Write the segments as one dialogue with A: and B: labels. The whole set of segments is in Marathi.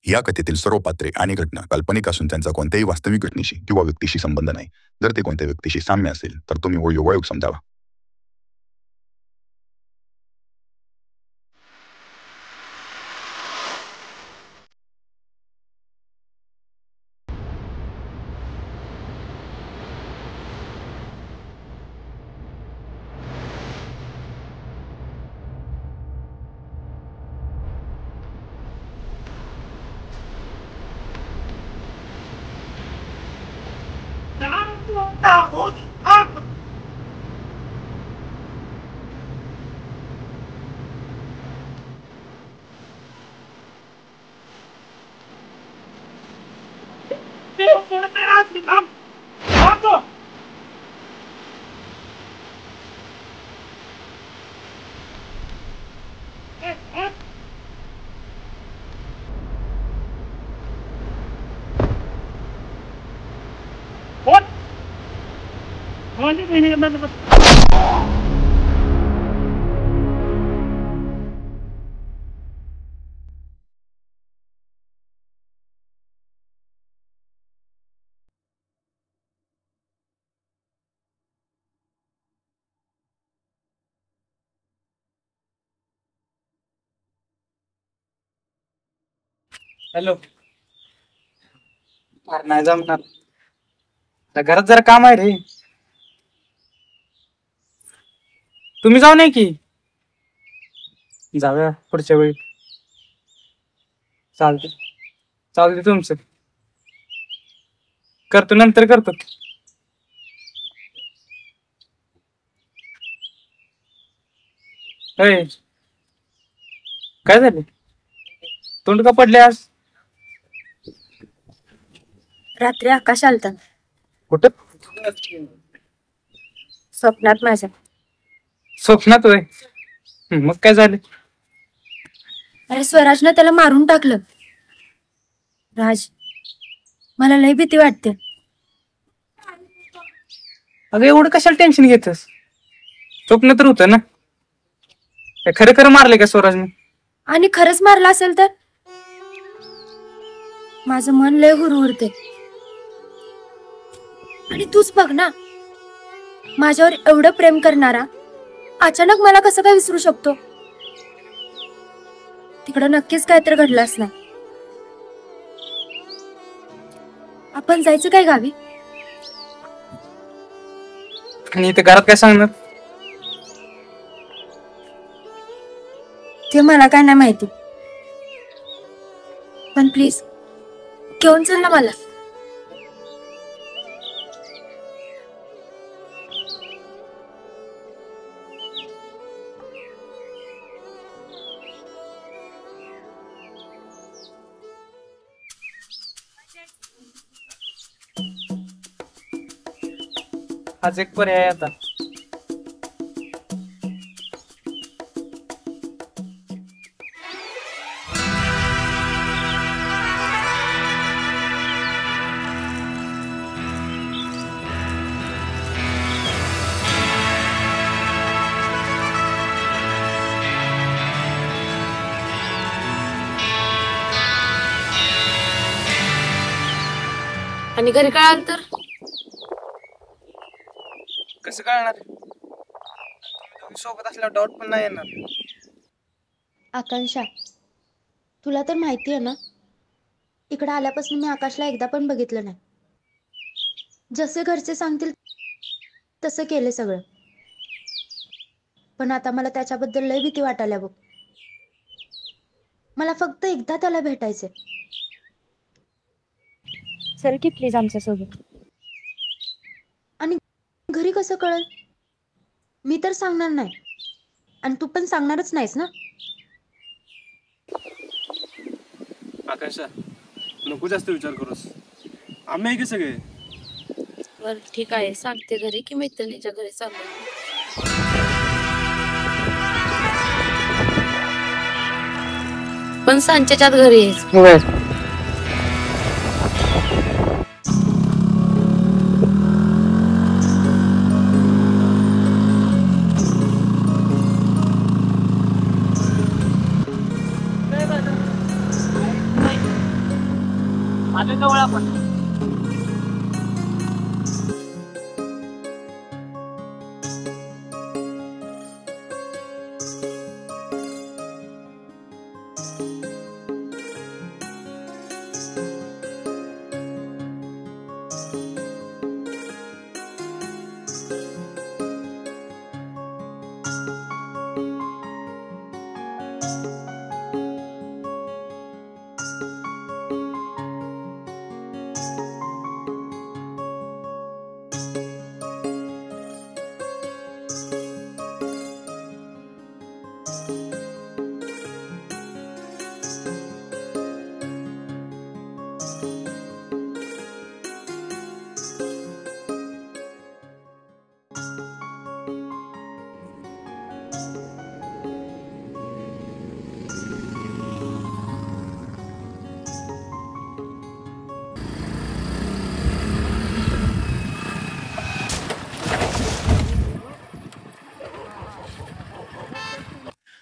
A: या कथेतील सर्व पात्रे आणि घटना काल्पनिक असून त्यांचा कोणत्याही वास्तविक घटनेशी किंवा व्यक्तीशी संबंध नाही. जर ते कोणत्या व्यक्तीशी साम्य असेल तर तुम्ही योगायोग समजावा.
B: हॅलो. नाही जमणार, घरात जरा काम आहे रे. तुम्ही जाऊ नये की. जाऊया पुढच्या वेळी. चालते चालते, तुमचं करतो, नंतर करतो. काय झाले? तोंड का पडले आज?
C: रात्री आकाश आलता.
B: कुठं?
C: स्वप्नात माझ्या.
B: स्वप्नात होय? मग काय झालं?
C: अरे स्वराजनं त्याला मारून टाकलं. राज, मला लय भीती वाटते.
B: अगं एवढं कशाला टेन्शन घेतस? स्वप्न तर होतं ना. खरं खरं मारले का स्वराजने?
C: आणि खरंच मारला असेल तर? माझं मन लय हुरहुरते. आणि तूच बघ ना, माझ्यावर एवढं प्रेम करणारा अचानक मला कसं काय विसरू शकतो? तिकडं नक्कीच काहीतरी घडलं असणार. आपण जायचं काय गावी?
B: आणि इथे घरात काय सांगणार?
C: ते मला काय नाही माहिती, पण प्लीज घेऊन चल ना मला.
B: आज एक पर्याय आता.
C: आणि घरी कळाल तर
B: कसं कळणार? तुम्ही सोबत असल्यावर डाऊट पण नाही येणार.
D: आकांक्षा, तुला तर माहिती आहे ना, इकडे आल्यापासून मी आकाशला एकदा पण बघितलं नाही. जसे घरचे सांगतील तसं केले सगळं, पण आता मला त्याच्याबद्दल लय भीती वाटायला बघ. मला फक्त एकदा त्याला भेटायचे.
C: चल की प्लीज आमच्या सोबत.
D: आणि घरी कसं कळल? मी तर सांगणार नाही, आणि तू पण सांगणारच नाहीस ना.
E: आकाशा, नको जास्त विचार करूस. आम्ही आहे की सगळे.
C: बर ठीक आहे, सांगते घरी की मैत्रिणीच्या घरी चाललो. पण सांच्याच्यात घरी यायचं.
B: जवळ आपण.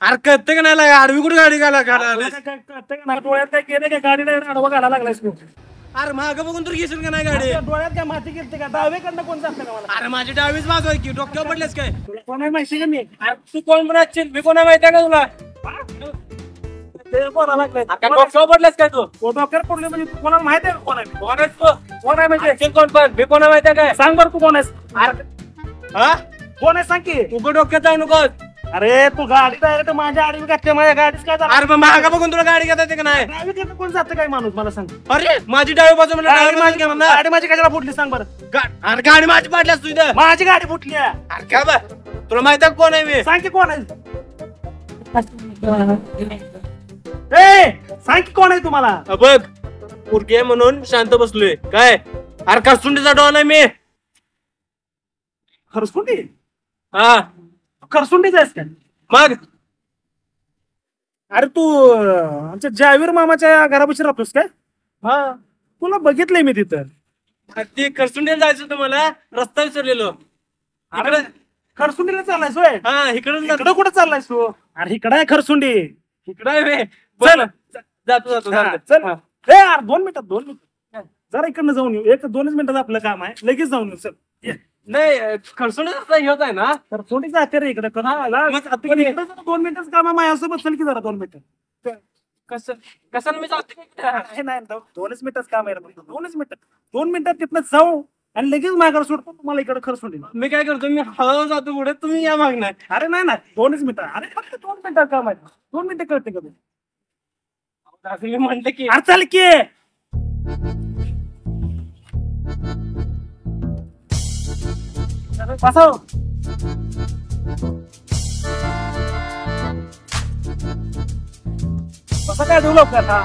E: अरे कळतं का नाही लागा आडवी कुठे गाडी घालायला
B: डोळ्यात काय केलं का गाडी आडवा घाला लागलायस तू.
E: अरे माग बघून तर घेशील का नाही गाडी
B: डोळ्यात काय माती गेलते का डावेकडनं कोण जातं का मला.
E: अरे माझी डावीच बाजू आहे की डोक्यावर पडलेस काय
B: तुला कोण आहे माहिती का मी.
E: अरे तू कोण म्हणायची मी कोणा माहिती आहे का तुला
B: ते कोणा लागलाय
E: डोक्यावर पडलेस काय तू
B: डोक्यावर पडले म्हणजे तू कोणाला माहिती आहे कोण आहे.
E: कोण आहेस तू
B: कोण आहे म्हणजे
E: कोण पण मी कोणा माहिती आहे काय
B: सांग बरं तू कोण आहेस.
E: हा
B: कोण आहे सांग की.
E: तू डोक्यात जाऊ नको
B: अरे तू गाडी डायरेक्ट माझ्या आडवी घातली माझ्या गाडीच काय झालं.
E: अरे मागा बघून तुला गाडी घेता येते का नाही
B: डावीकडनं कोण जातं काय माणूस मला सांग.
E: अरे माझी डावी बाजू म्हणजे डावी माझी काय म्हणणार
B: गाडी माझी कशाला फुटली सांग बरं.
E: अरे गाडी माझी पाडल्यास तू इथं
B: माझी गाडी फुटली आहे.
E: अरे काय बा तुला माहिती आहे कोण आहे मी
B: सांग की कोण आहे. ए सांग की कोण आहे तुम्हाला.
E: बघ पुरकी आहे म्हणून शांत बसलोय काय अरे करसुंडीचा डॉन आहे मी
B: खरसुंडी.
E: हा
B: खरसुंडीच आहेस काय.
E: मग
B: अरे तू आमच्या जावीर मामाच्या घरापाशी राहतोस काय.
E: हा
B: तुला बघितलंय मी तिथं.
E: ते करसुंडीला जायचं तुम्हाला रस्ता विसरलेलो
B: अरे खरसुंडीला चाललायस होय.
E: हा इकडून
B: इकडं कुठं चाललायस तू. अरे इकडं आहे खरसुंडी.
E: इकडं आहे बे.
B: चल.
E: जातो जातो
B: हा,
E: जातो.
B: चल.
E: हा.
B: ए यार 2 मिनिटात जरा इकडनं जाऊन येऊ. 1-2 मिनिटात आपलं काम आहे लगेच जाऊन येऊ. चल ये.
E: नाही खरसुंडीचा रस्ता हेच आहे ना
B: खरसुंडी जाते रे इकडे.
E: मग आता किती?
B: 2 मिनिटाचं काम आहे माझ्यासोबत. चल की जरा 2 मिनिटं.
E: कसं मी जातो
B: नाही नाही 2च मिनिटाचं काम आहे रे. 2च मिनिटं. 2 मिनिटात तिथनं जाऊ आणि लगेच माझ्याकडे सोडतो तुम्हाला इकडे खरसुंडी.
E: मी काय करतो मी हळूहळू जातो पुढे तुम्ही या मागणार
B: अरे नाही ना 2च मिनिटं. अरे फक्त 2 मिनिटाचं काम आहे. 2 मिनिटं कळते का तुला.
E: असं मी म्हणलं की
B: अरे चल की. बसाव. कसं काय देऊ लवकर. हा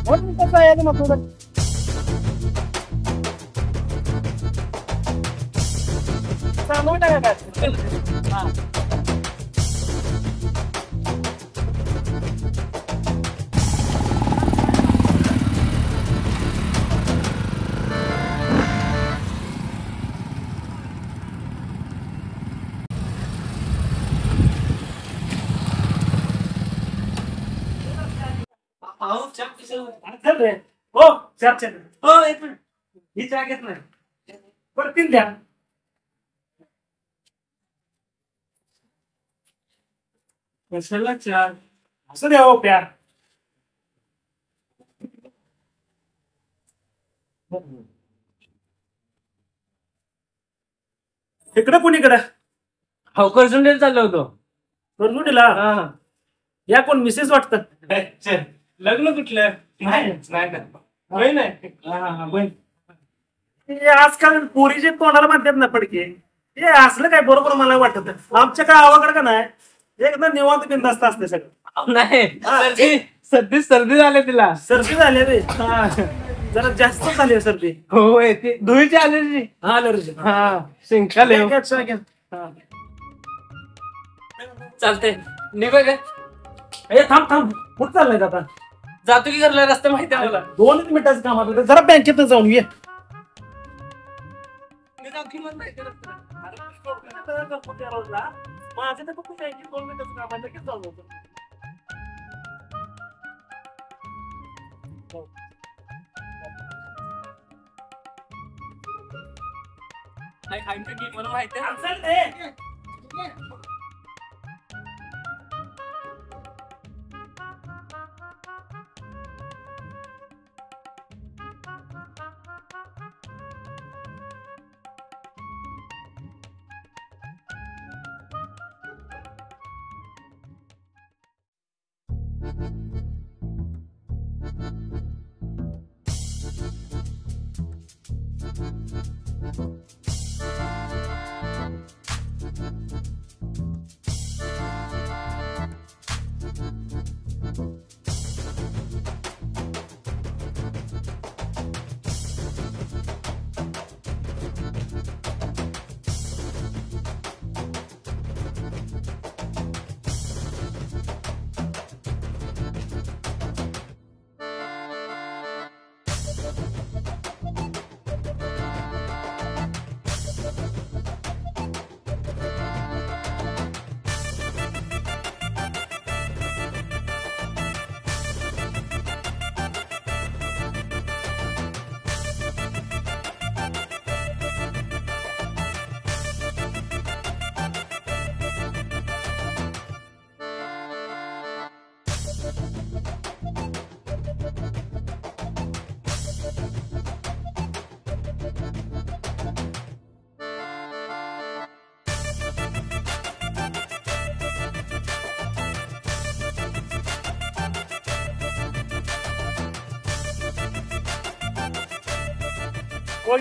B: 2 मिनिटाचं आहे मग थोडं. चालू टाका काय. हा चल रे. हो चार
E: हो एक मिनिट
B: ही चहा घेत नाही. बरं 3 द्या.
E: कशाला चार
B: असं द्या हो प्यार. इकडं कोणीकडं.
E: हो करसुंडीला चाललो होतो
B: करजुटीला.
E: हा
B: या कोण मिसेस वाटतं.
E: लग्न कुठलं
B: नाही
E: नाही
B: बहीण. हे आजकाल पोरीचे तोंडाला म्हणतात ना पडके. हे असलं काय बरोबर मला वाटत. आमच्या गावाकडे का नाही एकदम निवांत बिंदास्त असते सगळं.
E: नाही सर्दी झाली तिला
B: सर्दी झाली रे. जरा जास्त झाली सर्दी.
E: हो ती धुळीची अलर्जी
B: हा अलर्जी.
E: हा शिंकाले चालते निघोय काय
B: हे थांब थांब कुठं चाललंय आता.
E: जातो की करला रस्ता माहिती आहे मला
B: 2 मिनिटाचं काम होतं. जरा बँकेत जाऊन ये. माझं तर फक्त 2 मिनिटाचं काम आहे लगेच जाऊन येतो.
E: मला माहिती आहे.
B: चल रे.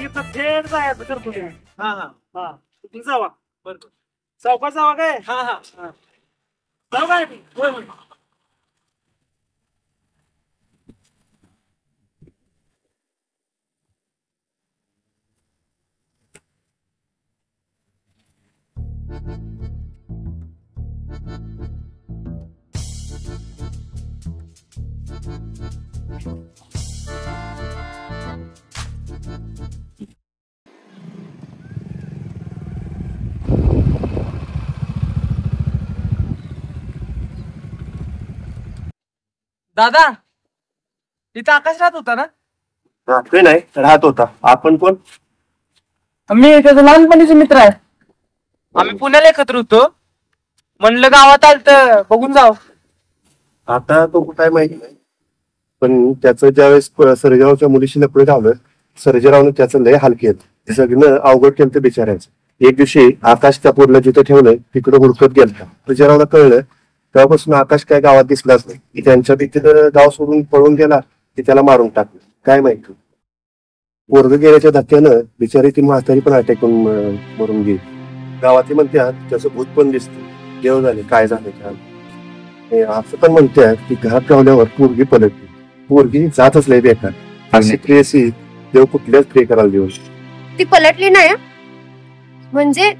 B: इथं थेट जायचं करतो तुम्ही.
E: हा हा
B: हा तुम्ही जावा.
E: बरोबर.
B: चौकात जावा काय.
E: हा हा
B: जाऊ काय. होय होय.
E: दादा इथं आकाश राहत होता ना.
F: राहतोय नाही राहत होता. आपण कोण?
E: मी त्याचा लहानपणीचे मित्र आहे. आम्ही पुण्याला एकत्र होतो. म्हणलं गावात आलत बघून जाव.
F: आता तो कुठं आहे माहिती नाही, पण त्याचं ज्यावेळेस सर्जेरावच्या मुलीशी लपडे लावलं, सर्जेरावनं त्याचं लय हाल केलं. सगळं अवघड केलं ते बिचारायचं. एक दिवशी आकाश त्या पोरला जिथं ठेवलंय तिकडं हुडकत गेलता. सर्जेरावला कळलं, तेव्हापासून आकाश काय गावात दिसलाच नाही. त्यांच्या भीतीनं गाव सोडून पळून गेला की त्याला मारून टाकलं. काय माहिती पोरग गेल्याच्या धक्क्यानं बिचारी ती म्हातारी पण अटॅक करून मरून गेली. गावातली म्हणतात त्याचं भूत पण दिसतं. देव झाले काय झाले काय. असं पण म्हणतात की घरात गावल्यावर पोरगी पलटली. पोरगी जातच लय बेकार. अशी प्रेयसी देव कुठल्याच प्रे करायला देऊ.
C: ती पलटली नाही. म्हणजे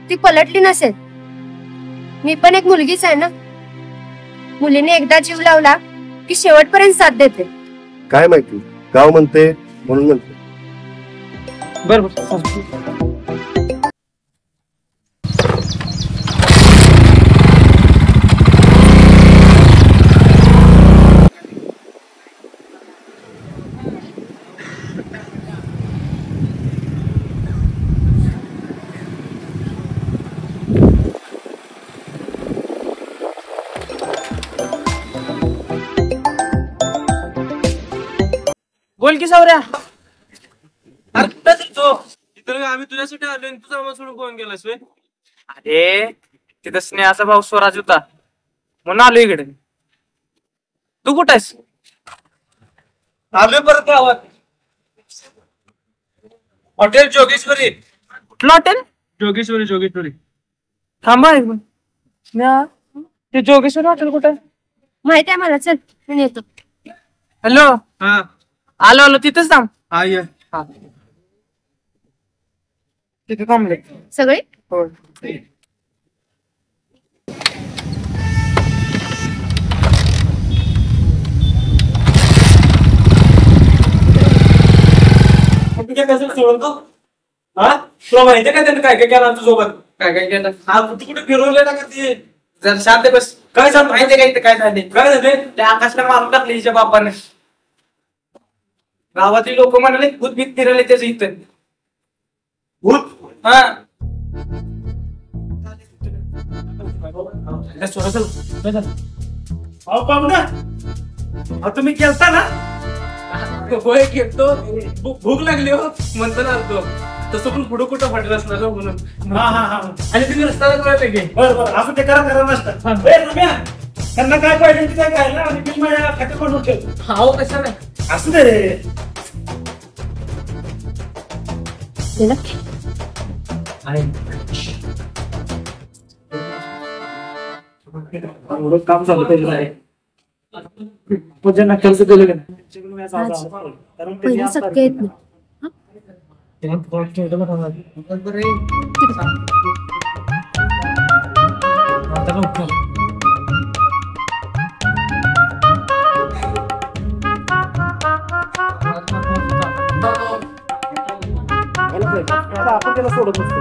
C: ती पलटली नसेल. मी पण एक मुलगीच आहे ना. मुलीने एकदा जीव लावला की शेवटपर्यंत साथ देते.
F: काय माहिती गाव म्हणते म्हणून म्हणते.
E: बरोबर. बोल की सावऱ्या. इतर आम्ही तुझ्यासाठी आलो आणि तुझा आम्हाला सोडून कोण गेलास वे. अरे तिथं स्नेहाचा भाऊ स्वराज होता म्हणून आलो इकडे. तू कुठं आहेस? आलोय परत गावात. हॉटेल जोगेश्वरी. कुठलं हॉटेल? जोगेश्वरी. जोगेश्वरी. थांबा एक मिनिट. स्नेहा ते जोगेश्वरी हॉटेल कुठं आहे?
C: माहिती आहे मला. चल मी येतो.
E: हॅलो. हा आलो आलो. तिथेच थांब. हा ये. हा तिथे थांबले
C: सगळे.
E: हो.
B: सोडून तो. हा तुला माहितीये का त्यानं काय काय केलं आमच्या सोबत.
E: काय काय केलं?
B: हा तू कुठे फिरवले ना का ते.
E: जर शांत बस.
B: काय सांग
E: माहितीये का इथे काय झाले?
B: काय झाले.
E: त्या आकाशला मारून टाकले हिच्या बापाने. गावातील लोक म्हणाले भूत भीत फिरले त्याच इथं.
B: भूत.
E: हा
B: अहो पाहुणा, अहो तुम्ही केलता ना?
E: होय घेतो. भूक लागली हो म्हणतो ना तो तसं पण पुढं कुठं फाटलं असणार हो म्हणून.
B: हा हा हा.
E: आणि तुम्ही रस्त्याला कळलं की
B: बरं बरं, असं ते करा नसतं. त्यांना काय पाहिजे ते काय खायला आणि बिल माझ्या खात्यात बनवून ठेवतो.
E: हाव कशा नाही
B: असं दे रे. एवढं काम झालं पाहिजे. खर्च दिलं का नाही? कारण ते
C: पहिले सगळे येत नाही.
B: आपण त्याला सोडत नसतो.